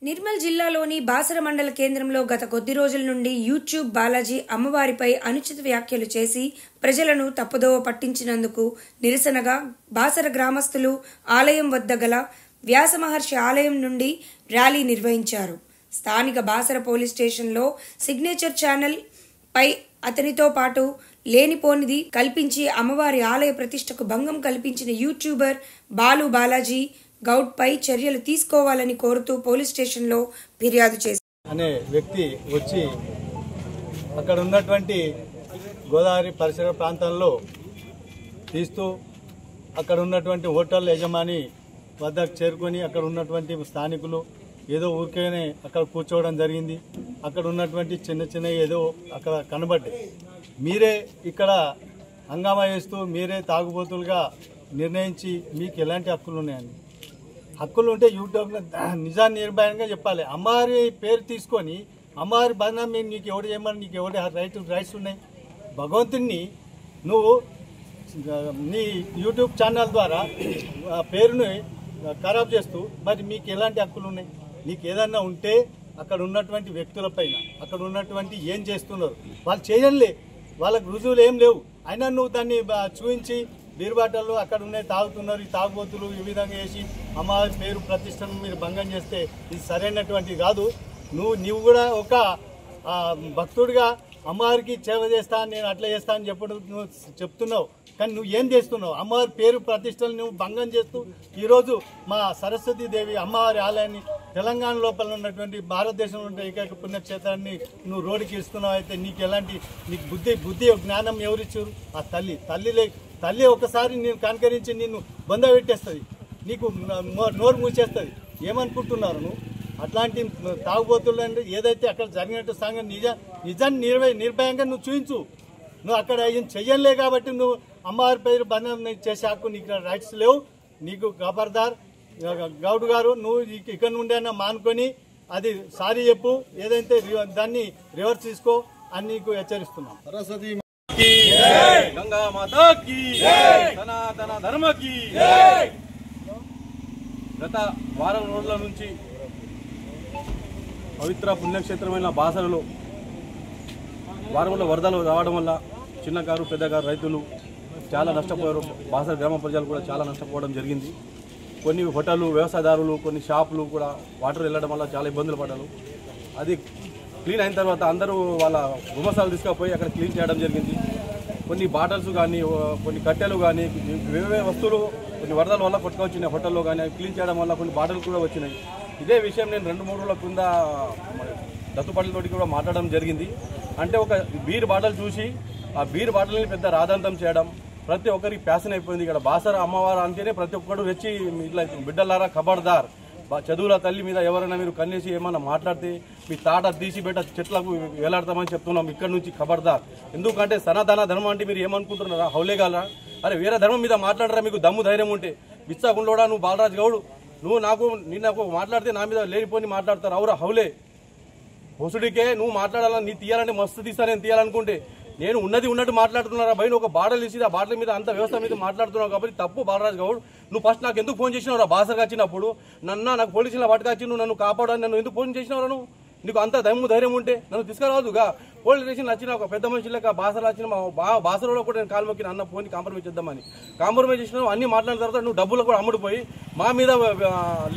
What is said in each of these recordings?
నిర్మల్ జిల్లాలోని బాసర మండల కేంద్రంలో గత కొద్ది రోజుల నుండి యూట్యూబ్ బాలాజీ అమ్మవారిపై అనుచిత వ్యాఖ్యలు చేసి ప్రజలను తప్పుదోవ పట్టించినందుకు నిరసనగా బాసర గ్రామస్తులు ఆలయం వద్ద గల వ్యాస మహర్షి ఆలయం నుండి ర్యాలీ నిర్వహించారు. స్థానిక బాసర పోలీస్ స్టేషన్లో సిగ్నేచర్ ఛానల్ పై అతనితో పాటు లేనిపోనిది కల్పించి అమ్మవారి ఆలయ ప్రతిష్టకు భంగం కల్పించిన యూట్యూబర్ బాలాజీ గౌడ్ పై చర్యలు తీసుకోవాలని కోరుతూ పోలీస్ స్టేషన్లో ఫిర్యాదు చేశారు. అనే వ్యక్తి వచ్చి అక్కడ ఉన్నటువంటి గోదావరి పరిసర ప్రాంతాల్లో తీస్తూ అక్కడ ఉన్నటువంటి హోటల్ యజమాని వద్దకు చేరుకొని అక్కడ ఉన్నటువంటి స్థానికులు ఏదో ఊరికేనే అక్కడ కూర్చోవడం జరిగింది. అక్కడ ఉన్నటువంటి చిన్న చిన్న ఏదో అక్కడ కనబడ్డాయి. మీరే ఇక్కడ హంగామా చేస్తూ మీరే తాగుబోతులుగా నిర్ణయించి మీకు ఎలాంటి హక్కులు ఉన్నాయని, హక్కులు ఉంటే యూట్యూబ్లో నిజాన్ని నిర్భయంగా చెప్పాలి. అమ్మవారి పేరు తీసుకొని అమ్మవారి బంధం నీకు ఎవరు చేయమని నీకు ఎవరి రైట్స్ ఉన్నాయి? భగవంతుడిని నువ్వు నీ యూట్యూబ్ ఛానల్ ద్వారా పేరుని ఖరాబ్ చేస్తూ మరి మీకు ఎలాంటి హక్కులు ఉన్నాయి? నీకు ఏదన్నా ఉంటే అక్కడ ఉన్నటువంటి వ్యక్తుల పైన అక్కడ ఉన్నటువంటి ఏం చేస్తున్నారు వాళ్ళు చేయలే, వాళ్ళకు రుజువులు ఏం లేవు. అయినా నువ్వు దాన్ని చూపించి బీరుబాటల్లో అక్కడ ఉన్నాయి తాగుతున్నారు, ఈ తాగుబోతులు ఈ విధంగా చేసి అమ్మవారి పేరు ప్రతిష్టను మీరు భంగం చేస్తే ఇది సరైనటువంటిది కాదు. నువ్వు కూడా ఒక భక్తుడిగా అమ్మవారికి సేవ చేస్తా నేను అట్లా చేస్తా అని నువ్వు చెప్తున్నావు, కానీ నువ్వు ఏం చేస్తున్నావు? అమ్మవారి పేరు ప్రతిష్టలు నువ్వు భంగం చేస్తూ ఈరోజు మా సరస్వతీదేవి అమ్మవారి ఆలయాన్ని తెలంగాణ లోపల ఉన్నటువంటి భారతదేశంలో ఉండే ఏకైక పుణ్యక్షేత్రాన్ని నువ్వు రోడ్డుకి ఇస్తున్నావు. అయితే నీకు ఎలాంటి నీకు బుద్ధి జ్ఞానం ఎవరిచ్చారు? ఆ తల్లి ఒకసారి నేను కనుకరించి నిన్ను బంద పెట్టేస్తుంది, నీకు నోరు మూసేస్తుంది. ఏమనుకుంటున్నారు నువ్వు? అట్లాంటి తాగుబోతులు అంటే ఏదైతే అక్కడ జరిగినట్టు సంగతి నిజాన్ని నిర్భయంగా నువ్వు చూపించు. నువ్వు అక్కడ ఏం చెయ్యలే కాబట్టి నువ్వు అమ్మవారి పేరు బంధం చేసే హక్కు నీకు రైట్స్ లేవు. నీకు ఖబర్దార్ గౌడ్ గారు, నువ్వు ఇక్కడ నుండి మానుకొని అది సారీ చెప్పు, ఏదైతే దాన్ని రివర్స్ తీసుకో అని నీకు హెచ్చరిస్తున్నాం. సరస్వతి గంగా మాతా కీ సనాతన ధర్మ కీ. గత వారం రోజుల నుంచి పవిత్ర పుణ్యక్షేత్రమైన బాసరలో వారంలో వరదలు రావడం వల్ల చిన్నకారు పెద్దగారు రైతులు చాలా నష్టపోయారు. బాసర గ్రామ ప్రజలు కూడా చాలా నష్టపోవడం జరిగింది. కొన్ని హోటళ్ళు వ్యవసాయదారులు కొన్ని షాపులు కూడా వాటర్ వెళ్ళడం వల్ల చాలా ఇబ్బందులు పడ్డారు. అది క్లీన్ అయిన తర్వాత అందరూ వాళ్ళ గుమసాలు తీసుకుపోయి అక్కడ క్లీన్ చేయడం జరిగింది. కొన్ని బాటిల్స్ కానీ కొన్ని కట్టెలు కానీ వేరే వస్తువులు కొన్ని వరదల వల్ల కొట్టుకొచ్చినాయి హోటల్లో కానీ, క్లీన్ చేయడం వల్ల కొన్ని బాటిల్స్ కూడా వచ్చినాయి. ఇదే విషయం నేను 2-3 రోజుల కింద దత్తుపల్లితోటి కూడా మాట్లాడడం జరిగింది. అంటే ఒక బీర్ బాటిల్ చూసి ఆ బీర్ బాటిల్ని పెద్ద రాదంతం చేయడం ప్రతి ఒక్కరికి ప్యాషన్ అయిపోయింది. ఇక్కడ బాసర అమ్మవారు అంటేనే ప్రతి ఒక్కరు రెచ్చి ఇట్లా బిడ్డలారా ఖబర్దార్, చదువుల తల్లి మీద ఎవరైనా మీరు కన్నేసి ఏమన్నా మాట్లాడితే మీ తాట తీసి బయట చెట్లకు వేలాడతామని చెప్తున్నాం ఇక్కడ నుంచి. ఖబర్దార్. ఎందుకంటే సనాతన ధర్మం అంటే మీరు ఏమనుకుంటున్నారా? హౌలేగాలరా? అరే వేరే ధర్మం మీద మాట్లాడరా? మీకు దమ్ము ధైర్యం ఉంటే బిచ్చాకుండోడా నువ్వు బాలరాజు గౌడు, నువ్వు నాకు మాట్లాడితే నా మీద లేనిపోని మాట్లాడతారు. అవురా హౌలే హొసుడికే నువ్వు మాట్లాడాలని నీ తీయాలంటే మస్తు తీస్తా నేను తీయాలనుకుంటే నేను ఉన్నట్టు మాట్లాడుతున్నారా బయట ఒక బాటలు తీసి ఆ బాటల మీద అంత వ్యవస్థ మీద మాట్లాడుతున్నావు కాబట్టి తప్పు బాలరాజు గౌడ్. నువ్వు ఫస్ట్ నాకు ఎందుకు ఫోన్ చేసినావురా? బాసరకు వచ్చినప్పుడు నాకు పోలీసుల పట్టుకొచ్చి నువ్వు నన్ను కాపాడని నన్ను ఎందుకు ఫోన్ చేసినావురా? నీకు అంత ధైర్యం ఉంటే నన్ను తీసుకురావద్దుగా. పోలీస్ స్టేషన్ వచ్చిన ఒక పెద్ద మనిషి లెక్క బాసర వచ్చిన బాసరలో కూడా నేను కాలు మొక్కిన అన్న ఫోన్ కాంప్రమైజ్ చేద్దామని. కాంప్రమైజ్ చేసినావు అన్ని మాట్లాడిన తర్వాత నువ్వు డబ్బులు కూడా అమ్ముడుపోయి మా మీద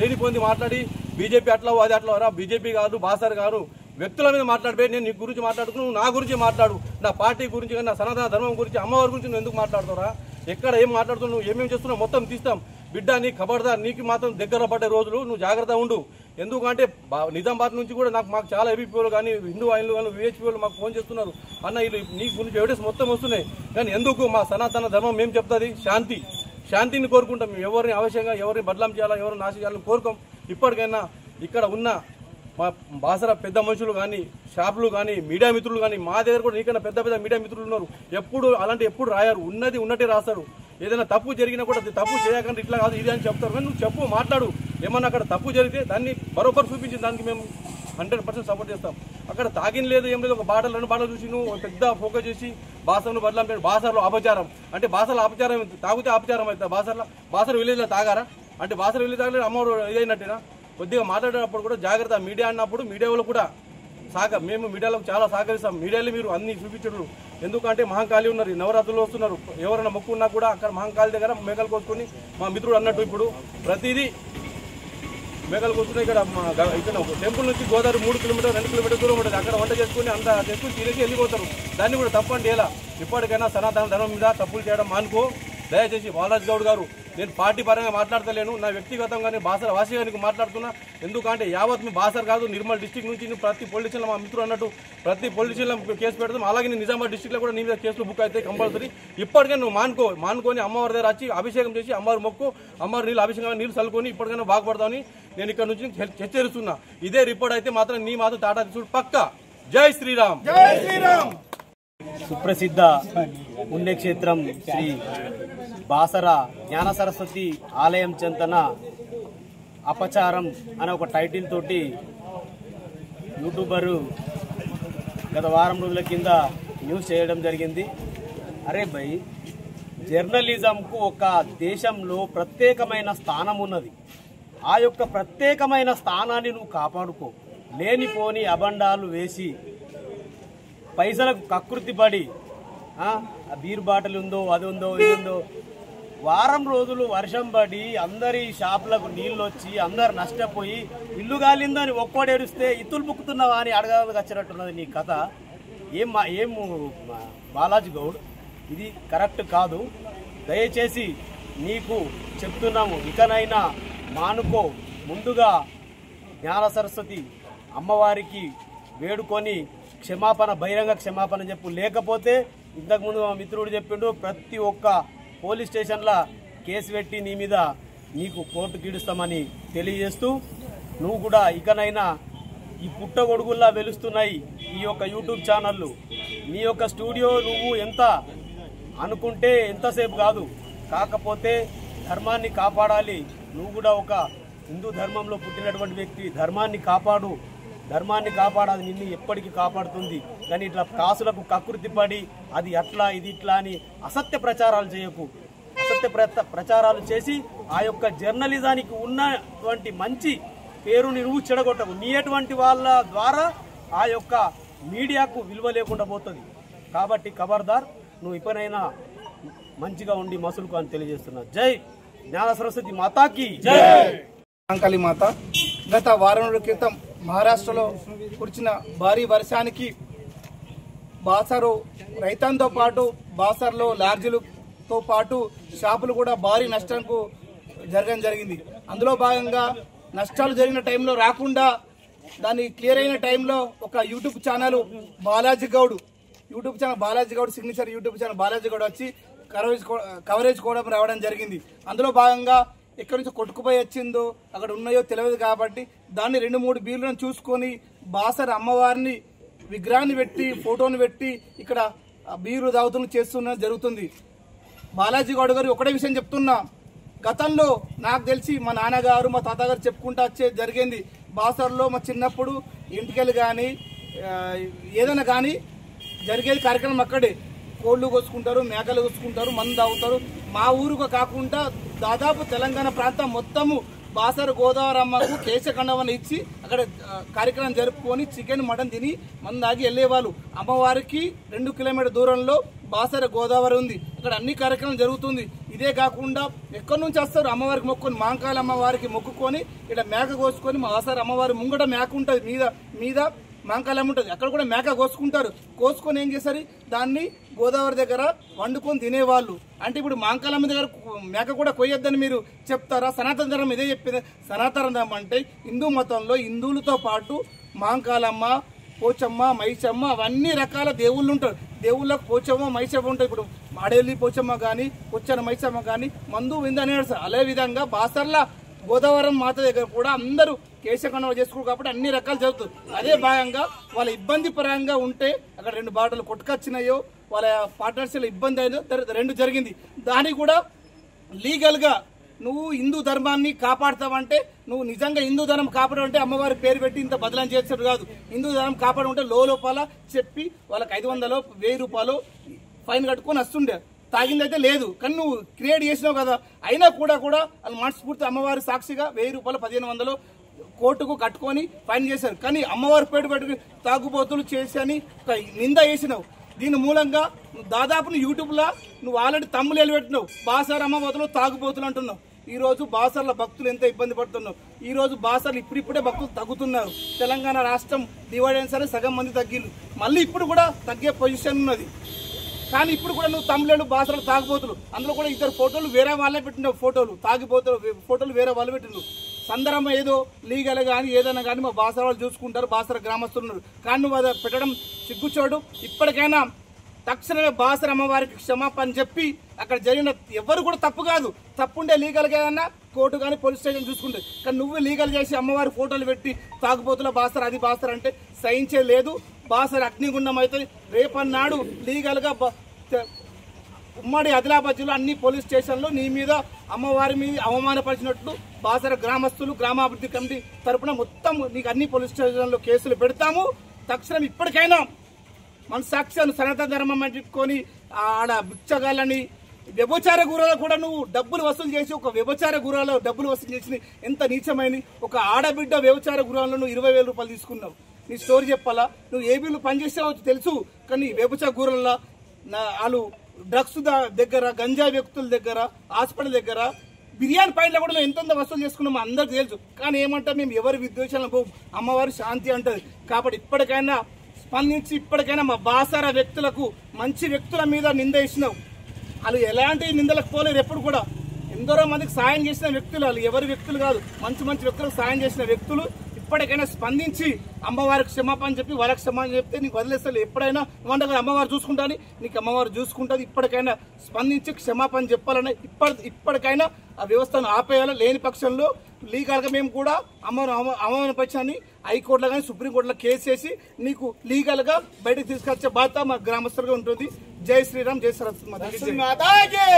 లేనిపోయింది మాట్లాడి బీజేపీ అట్లా అది అట్లా రా. బీజేపీ కాదు బాసర కాదు, వ్యక్తుల మీద మాట్లాడిపోయి నేను నీ గురించి మాట్లాడుకున్నావు, నా గురించి మాట్లాడు, నా పార్టీ గురించి కానీ నా సనాతన ధర్మం గురించి అమ్మవారి గురించి నువ్వు ఎందుకు మాట్లాడుతావురా? ఎక్కడ ఏం మాట్లాడుతున్నావు, నువ్వు ఏమేమి చేస్తున్నావు మొత్తం తీస్తాం. బిడ్డ నీ ఖబర్దార్, నీకు మాత్రం దగ్గర పడ్డే రోజులు నువ్వు జాగ్రత్త ఉండు. ఎందుకంటే నిజామాబాద్ నుంచి కూడా మాకు చాలా ఏబీపీలు కానీ హిందూ ఆయిన్లు కానీ విహెచ్పీలు మాకు ఫోన్ చేస్తున్నారు, అన్న ఇది నీ గురించి ఎవిడెన్స్ మొత్తం వస్తున్నాయి. కానీ ఎందుకు మా సనాతన ధర్మం మేము చెప్తుంది శాంతిని కోరుకుంటాం. మేము ఎవరిని అవశ్యంగా ఎవరిని బదలాం చేయాలా ఎవరిని నాశ చేయాలని కోరుకోం. ఇప్పటికైనా ఇక్కడ ఉన్న మా బాసర పెద్ద మనుషులు కానీ షాపులు కానీ మీడియా మిత్రులు కానీ మా దగ్గర కూడా నీకన్నా పెద్ద మీడియా మిత్రులు ఉన్నారు. ఎప్పుడు రాయారు, ఉన్నట్టే రాస్తారు. ఏదైనా తప్పు జరిగినా కూడా తప్పు చేయకుండా ఇట్లా కాదు ఇది అని చెప్తారు. కానీ నువ్వు చెప్పు, మాట్లాడు. ఏమన్నా అక్కడ తప్పు జరిగితే దాన్ని బరోబర్ చూపించి దానికి మేము 100% సపోర్ట్ చేస్తాం. అక్కడ తాగిన లేదు ఏం లేదు, ఒక బాటలు 2 బాటలు చూసి నువ్వు పెద్ద ఫోకస్ చేసి బాసరను బదలాం. బాసరలో అపచారం అంటే బాసరలో అపచారం తాగితే అపచారం అవుతుంది. బాసర విలేజ్లో తాగారా అంటే బాసర విలేజ్ తాగలేదు అమ్మవారు ఇదైనట్టేనా? కొద్దిగా మాట్లాడేటప్పుడు కూడా జాగ్రత్త. మీడియా అన్నప్పుడు మీడియా వాళ్ళు కూడా మేము మీడియాలకు చాలా సహకరిస్తాం. మీడియాలో మీరు అన్ని చూపించరు, ఎందుకంటే మహంకాళి ఉన్నారు, నవరాత్రులు వస్తున్నారు, ఎవరైనా మొక్కు ఉన్నా కూడా అక్కడ మహంకాళి దగ్గర మేకలు కోసుకొని మా మిత్రుడు అన్నట్టు ఇప్పుడు ప్రతిదీ మేకలు కోసుకుని ఇక్కడ టెంపుల్ నుంచి గోదావరి 3 కిలోమీటర్ 2 కిలోమీటర్ దూరం ఉంటుంది. అక్కడ వంట చేసుకుని అంత చేసుకుని తిరిగి వెళ్ళిపోతారు. దాన్ని కూడా తప్పండి. ఎలా ఇప్పటికైనా సనాతన ధర్మం మీద తప్పులు చేయడం మానుకో. దయచేసి బాలాజీ గౌడ్ గారు, నేను పార్టీ పరంగా మాట్లాడతలేను, నా వ్యక్తిగతంగానే బాసర వాసిగానికి మాట్లాడుతున్నా. ఎందుకంటే యావత్ మీ బాసర్ కాదు, నిర్మల్ డిస్టిక్ నుంచి ప్రతి పొలిటీషియన్లో మా మిత్రుడు అన్నట్టు ప్రతి పొలిటీషియన్లో కేసు పెడతాం. అలాగే నేను నిజామాబాద్ డిస్టిక్లో కూడా నీ మీద కేసులు బుక్ అయితే కంపల్సరీ. ఇప్పటికైనా నువ్వు మానుకొని అమ్మవారి దగ్గర వచ్చి అభిషేకం చేసి అమ్మవారి మొక్కు, అమ్మవారి నీళ్ళు అభిషేకం నీళ్ళు చల్లుకొని ఇప్పటికైనా బాగుపడతామని నేను ఇక్కడ నుంచి హెచ్చరిస్తున్నా. ఇదే రిపోర్ట్ అయితే మాత్రం నీ మాత్రం టాటా తీసుడు పక్కా. జై శ్రీరామ్. జై శ్రీరామ్. సుప్రసిద్ధ పుణ్యక్షేత్రం శ్రీ బాసర జ్ఞాన సరస్వతి ఆలయం చెంతన అపచారం అనే ఒక టైటిల్ తోటి యూట్యూబరు గత వారం రోజుల కింద న్యూస్ చేయడం జరిగింది. అరే భయ్, జర్నలిజంకు ఒక దేశంలో ప్రత్యేకమైన స్థానం ఉన్నది. ఆ యొక్క ప్రత్యేకమైన స్థానాన్ని నువ్వు కాపాడుకో. లేనిపోని అబండాలు వేసి పైసలకు కకృతి పడి బీర్ బాటిల్ ఉందో అది ఉందో ఇది ఉందో, వారం రోజులు వర్షం పడి అందరి షాపులకు నీళ్ళు వచ్చి అందరు నష్టపోయి ఇల్లు గాలిందని ఒక్కోడేడుస్తే ఇత్తులు బుక్కుతున్నావా అని అడగడానికి వచ్చినట్టున్నది నీ కథ. ఏం బాలాజీ గౌడ్, ఇది కరెక్ట్ కాదు. దయచేసి నీకు చెప్తున్నాము, ఇకనైనా మానుకో. ముందుగా జ్ఞాన సరస్వతి అమ్మవారికి వేడుకొని క్షమాపణ, బహిరంగ క్షమాపణ చెప్పు. లేకపోతే ఇంతకుముందు మా మిత్రుడు చెప్పిండు, ప్రతి ఒక్క పోలీస్ స్టేషన్లో కేసు పెట్టి నీ మీద నీకు కోర్టు గీడుస్తామని తెలియజేస్తూ, నువ్వు కూడా ఇకనైనా ఈ పుట్టగొడుగుల్లా వెలుస్తున్నాయి ఈ యొక్క యూట్యూబ్ ఛానళ్ళు. నీ యొక్క స్టూడియో నువ్వు ఎంత అనుకుంటే ఎంతసేపు కాదు, కాకపోతే ధర్మాన్ని కాపాడాలి. నువ్వు కూడా ఒక హిందూ ధర్మంలో పుట్టినటువంటి వ్యక్తి, ధర్మాన్ని కాపాడు. ధర్మాన్ని కాపాడాలి, నిన్ను ఎప్పటికీ కాపాడుతుంది. కానీ ఇట్లా కాసులకు కకృతి పడి అది అట్లా ఇది ఇట్లా అని అసత్య ప్రచారాలు చేయకు. అసత్య ప్రచారాలు చేసి ఆ యొక్క జర్నలిజానికి ఉన్నటువంటి మంచి పేరుని నువ్వు చెడగొట్టవు. నీ అటువంటి వాళ్ళ ద్వారా ఆ యొక్క మీడియాకు విలువ లేకుండా పోతుంది. కాబట్టి ఖబర్దార్, నువ్వు ఇప్పుడైనా మంచిగా ఉండి మసులుకు అని తెలియజేస్తున్నా. జై జ్ఞాన సరస్వతి మాతాకి జై. మహంకాళి మాత గత వారం రోజుల క్రితం మహారాష్ట్రలో కురిచిన భారీ వర్షానికి బాసరు రైతాంతో పాటు బాసర్లో లాడ్జీలతో పాటు షాపులు కూడా భారీ నష్టానికి జరగడం జరిగింది. అందులో భాగంగా నష్టాలు జరిగిన టైంలో రాకుండా దాన్ని క్లియర్ అయిన టైంలో ఒక YouTube channel Balaji Goud signature YouTube channel Balaji Goud వచ్చి కవరేజ్ కూడా రావడం జరిగింది. అందులో భాగంగా ఎక్కడి నుంచి కొట్టుకుపోయి వచ్చిందో అక్కడ ఉన్నాయో తెలియదు కాబట్టి దాన్ని 2-3 బీర్లను చూసుకొని బాసర అమ్మవారిని విగ్రహాన్ని పెట్టి ఫోటోని పెట్టి ఇక్కడ బీరు దావతులు చేస్తున్న జరుగుతుంది. బాలాజీ గౌడ్ గారు ఒకటే విషయం చెప్తున్నా, గతంలో నాకు తెలిసి మా నాన్నగారు మా తాతగారు చెప్పుకుంటా జరిగింది. బాసర్లో మా చిన్నప్పుడు ఇంటికెళ్ళి కానీ ఏదైనా కానీ జరిగేది కార్యక్రమం అక్కడే. కోళ్లు కోసుకుంటారు, మేకలు కోసుకుంటారు, మందు తాగుతారు. మా ఊరుకు కాకుండా దాదాపు తెలంగాణ ప్రాంతం మొత్తము బాసర గోదావరి అమ్మకు కేశఖండవని ఇచ్చి అక్కడ కార్యక్రమం జరుపుకొని చికెన్ మటన్ తిని మందు తాగి వెళ్ళేవాళ్ళు. అమ్మవారికి 2 కిలోమీటర్ దూరంలో బాసర గోదావరి ఉంది, అక్కడ అన్ని కార్యక్రమం జరుగుతుంది. ఇదే కాకుండా ఎక్కడి నుంచి వస్తారు అమ్మవారికి మొక్కుకొని, మహంకాళి అమ్మవారికి మొక్కుకొని ఇక్కడ మేక కోసుకొని బాసర అమ్మవారి ముంగట మేక ఉంటుంది, మీద మహంకాళి ఉంటుంది, అక్కడ కూడా మేక కోసుకుంటారు. కోసుకొని ఏం చేస్తారు, దాన్ని గోదావరి దగ్గర వండుకొని తినేవాళ్ళు. అంటే ఇప్పుడు మహంకాళమ్మ దగ్గర మేక కూడా కొయ్యొద్దని మీరు చెప్తారా? సనాతన ధర్మం ఇదే చెప్పింది. సనాతన ధర్మం అంటే హిందూ మతంలో హిందువులతో పాటు మహంకాళమ్మ, పోచమ్మ, మైసమ్మ అవన్నీ రకాల దేవుళ్ళు ఉంటారు. దేవుళ్ళకు పోచమ్మ, మైసమ్మ ఉంటాయి. ఇప్పుడు మాడేలి పోచమ్మ కానీ కొచ్చన మైసమ్మ కానీ మందు విందని అదే విధంగా బాసర్ల గోదావరం మాత దగ్గర కూడా అందరూ కేశఖండవ చేసుకోరు కాబట్టి అన్ని రకాలు జరుగుతుంది. అదే భాగంగా వాళ్ళ ఇబ్బంది పరంగా ఉంటే అక్కడ 2 బాటలు కొట్టుకొచ్చినాయో వాళ్ళ పార్ట్నర్స్లో ఇబ్బంది అయిందో 2 జరిగింది. దాన్ని కూడా లీగల్గా నువ్వు హిందూ ధర్మాన్ని కాపాడతావంటే, నువ్వు నిజంగా హిందూ ధర్మం కాపాడంటే అమ్మవారి పేరు పెట్టి ఇంత బదలం చేసేది కాదు. హిందూ ధర్మం కాపాడంటే లోపల చెప్పి వాళ్ళకి 500 1000 రూపాయలు ఫైన్ కట్టుకొని వస్తుండే. తాగిందైతే లేదు, కానీ నువ్వు క్రియేట్ చేసినావు కదా. అయినా కూడా వాళ్ళు మనస్ఫూర్తి అమ్మవారి సాక్షిగా 1000 రూపాయలు 1500 కోర్టుకు కట్టుకొని ఫైన్ చేశారు. కానీ అమ్మవారి పేరు పెట్టుకుని తాగుబోతులు చేసి అని ఒక నింద వేసినావు. దీని మూలంగా దాదాపు నువ్వు యూట్యూబ్లో నువ్వు ఆల్రెడీ తమ్ముళ్ళు పెట్టినావు. బాసార్ అమ్మబోతులు తాగుబోతులు అంటున్నావు. ఈ రోజు బాసర్ల భక్తులు ఎంత ఇబ్బంది పడుతున్నావు. ఈ రోజు బాసర్లు ఇప్పుడిప్పుడే భక్తులు తగ్గుతున్నారు. తెలంగాణ రాష్ట్రం డివైడ్ అయిన సరే సగం మంది తగ్గిళ్ళు, మళ్ళీ ఇప్పుడు కూడా తగ్గే పొజిషన్ ఉన్నది. కానీ ఇప్పుడు కూడా నువ్వు తమ్ముళ్ళు బాసర్లు తాగుబోతులు, అందులో కూడా ఇద్దరు ఫోటోలు వేరే వాళ్ళే పెట్టినావు. ఫోటోలు తాగిపోతులు ఫోటోలు వేరే వాళ్ళు పెట్టినావు. సందర్భం ఏదో లీగల్ కానీ ఏదైనా కానీ మా బాసర వాళ్ళు చూసుకుంటారు, బాసర గ్రామస్తులు ఉన్నారు. కానీ నువ్వు అది పెట్టడం సిగ్గుచోడు. ఇప్పటికైనా తక్షణమే బాసర అమ్మవారికి క్షమాపణ చెప్పి అక్కడ జరిగిన ఎవరు కూడా తప్పు కాదు, తప్పుండే లీగల్గా ఏదన్నా కోర్టు కానీ పోలీస్ స్టేషన్ చూసుకుంటే, కానీ నువ్వు లీగల్ చేసి అమ్మవారి ఫోటోలు పెట్టి తాగుబోతుల బాసర అది బాసర అంటే సహించే లేదు. బాసర అగ్నిగుండం అయితే రేపన్నాడు లీగల్గా ఉమ్మడి ఆదిలాబాద్ జిల్లా అన్ని పోలీస్ స్టేషన్లో నీ మీద అమ్మవారి మీద అవమానపరిచినట్లు బాసర గ్రామస్తులు గ్రామాభివృద్ధి కమిటీ తరఫున మొత్తం నీకు అన్ని పోలీస్ స్టేషన్లో కేసులు పెడతాము. తక్షణం ఇప్పటికైనా మన సాక్ష్యాన్ని సనాతన ధర్మం పెట్టుకొని ఆడ బిచ్చగాళ్ళని వ్యభిచార గురాలు కూడా నువ్వు డబ్బులు వసూలు చేసి ఒక వ్యభిచార గురాలో డబ్బులు వసూలు చేసి ఎంత నీచమైన ఒక ఆడబిడ్డ వ్యభిచార గురాల్లో నువ్వు 20,000 రూపాయలు తీసుకున్నావు. నీ స్టోరీ చెప్పాలా? నువ్వు ఏబీలు పనిచేసావో తెలుసు, కానీ వ్యభిచార గురాల్లో వాళ్ళు డ్రగ్స్ దగ్గర, గంజా వ్యక్తుల దగ్గర, హాస్పిటల్ దగ్గర, బిర్యానీ పాయింట్లో కూడా మేము ఎంతో వసూలు చేసుకున్నాము అందరికి తెలుసు. కానీ ఏమంటే మేము ఎవరి విద్వేషాలను పోవు, అమ్మవారి శాంతి అంటది. కాబట్టి ఇప్పటికైనా స్పందించి ఇప్పటికైనా మా బాసర వ్యక్తులకు మంచి వ్యక్తుల మీద నింద వేసినావు. వాళ్ళు ఎలాంటి నిందలకు పోలేరు. ఎప్పుడు కూడా ఎందరో మందికి సాయం చేసిన వ్యక్తులు, వాళ్ళు ఎవరి వ్యక్తులు కాదు, మంచి మంచి వ్యక్తులకు సాయం చేసిన వ్యక్తులు. ఇప్పటికైనా స్పందించి అమ్మవారికి క్షమాపణ చెప్పి వాళ్ళకి క్షమాపణ చెప్తే నీకు వదిలేస్తారు. ఎప్పుడైనా వండగా అమ్మవారు చూసుకుంటాని, నీకు అమ్మవారు చూసుకుంటుంది. ఇప్పటికైనా స్పందించి క్షమాపణ చెప్పాలని ఇప్పటికైనా ఆ వ్యవస్థను ఆపేయాలి. లేని పక్షంలో లీగల్గా మేము కూడా అవమానపరిచాన్ని హైకోర్టులో కానీ సుప్రీంకోర్టులో కేసు చేసి నీకు లీగల్గా బయటకు తీసుకొచ్చే బాధ్యత మా గ్రామస్తులుగా ఉంటుంది. జై శ్రీరామ్, జై సరస్వతి మాతాకి.